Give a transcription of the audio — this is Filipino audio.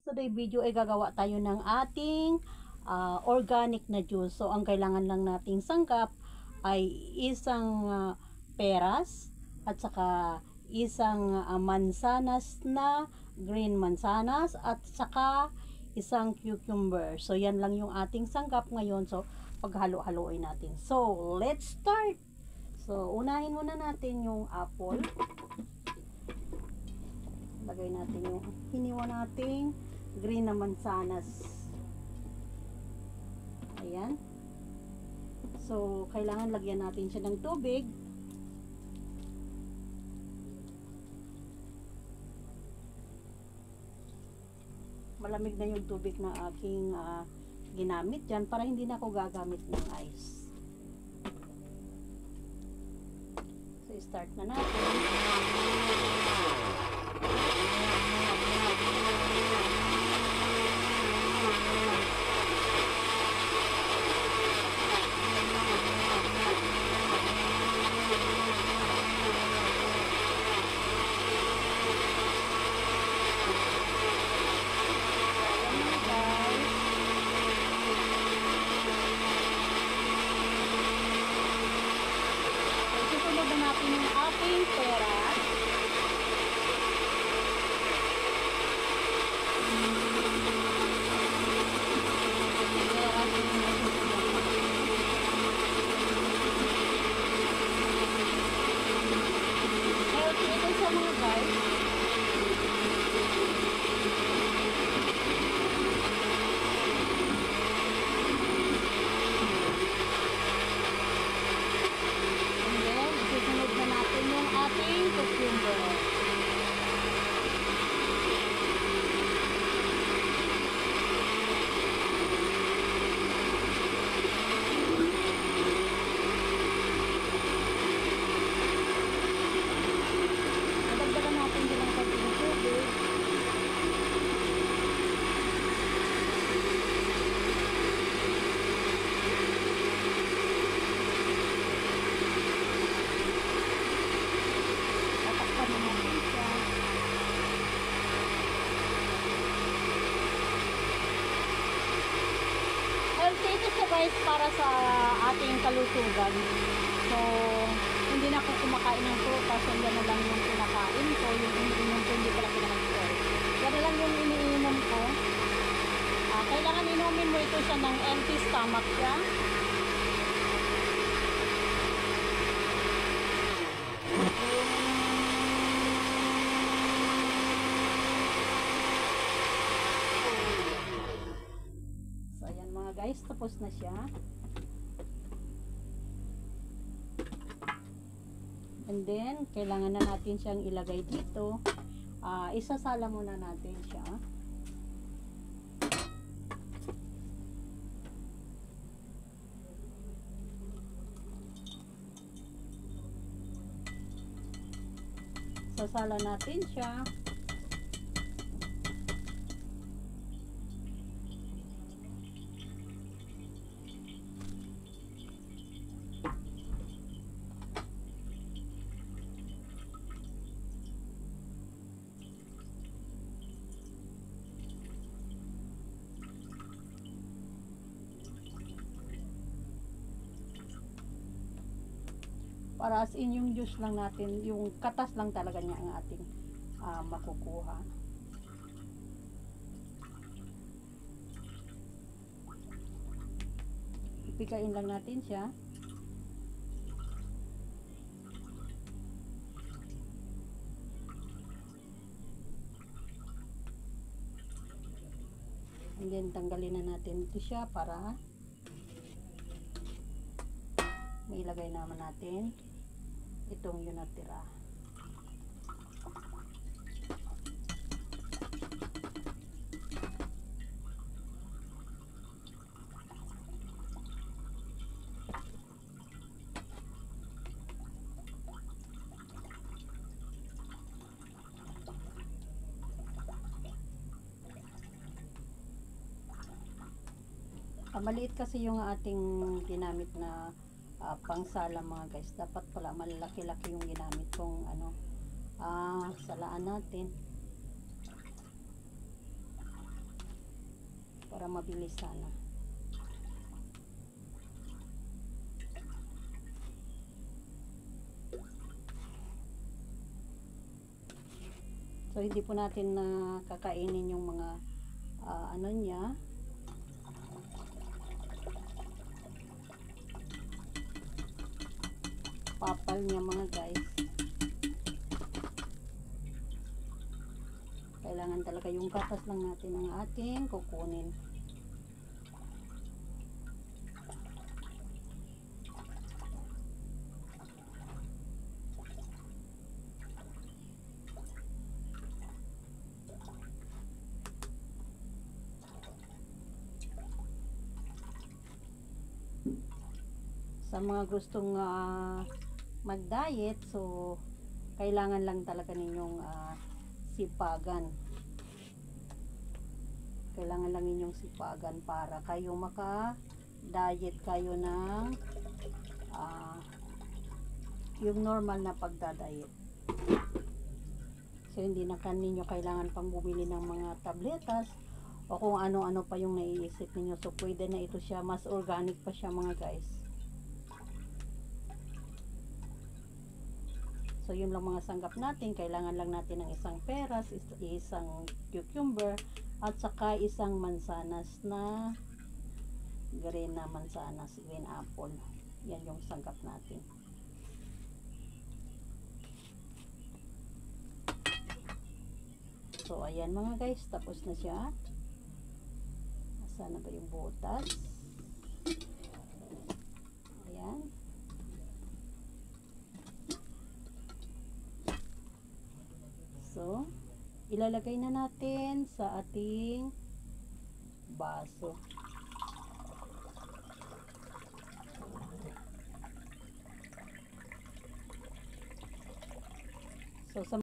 Today video ay gagawa tayo ng ating organic na juice. So ang kailangan lang nating sangkap ay isang peras at saka isang mansanas na green mansanas at saka isang cucumber. So yan lang yung ating sangkap ngayon. So paghalo-haloin natin. So let's start. So unahin muna natin yung apple. Lagay natin yung hiniwa nating green na mansanas. Ayan. So, kailangan lagyan natin siya ng tubig. Malamig na yung tubig na aking ginamit dyan para hindi na ako gagamit ng ice. So, start na natin. Para sa ating kalusugan. So, hindi na ako kumakain ng prutas. So, yan na lang yung kinakain ko. Yung iniinom ko, hindi pala kinakain ko. Yan na lang yung iniinom ko. Kailangan inumin mo ito siya ng empty stomach siya. So, ayan mga guys. Tapos na siya. And then, kailangan na natin siyang ilagay dito. Isasala muna natin siya. Sasala natin siya. Para as in yung juice lang natin, yung katas lang talaga niya ang ating makukuha. Ipikain lang natin siya. And then tanggalin na natin ito siya para mailagay naman natin itong yun natira. Maliit kasi yung ating ginamit na pangsala mga guys. Dapat pala malalaki-laki yung ginamit kong salaan natin. para mabilis sana. So hindi po natin na kakainin yung mga ano niya, papal niya mga guys. Kailangan talaga yung gatas lang natin ang ating kukunin. Sa mga gustong mag-diet, so kailangan lang talaga ninyong sipagan. Kailangan lang ninyong sipagan para kayo maka-diet kayo ng yung normal na pagda-diet. So hindi na ninyo kailangan pang bumili ng mga tabletas o kung ano-ano pa yung naiisip ninyo. So pwede na ito siya, mas organic pa siya mga guys. So yun lang mga sanggap natin. Kailangan lang natin ng isang peras, isang cucumber, at saka isang mansanas na green na mansanas, green apple. Yan yung sanggap natin. So ayan mga guys, tapos na siya. Nasaan na ba yung butas? Ayan. So, ilalagay na natin sa ating baso. So, sa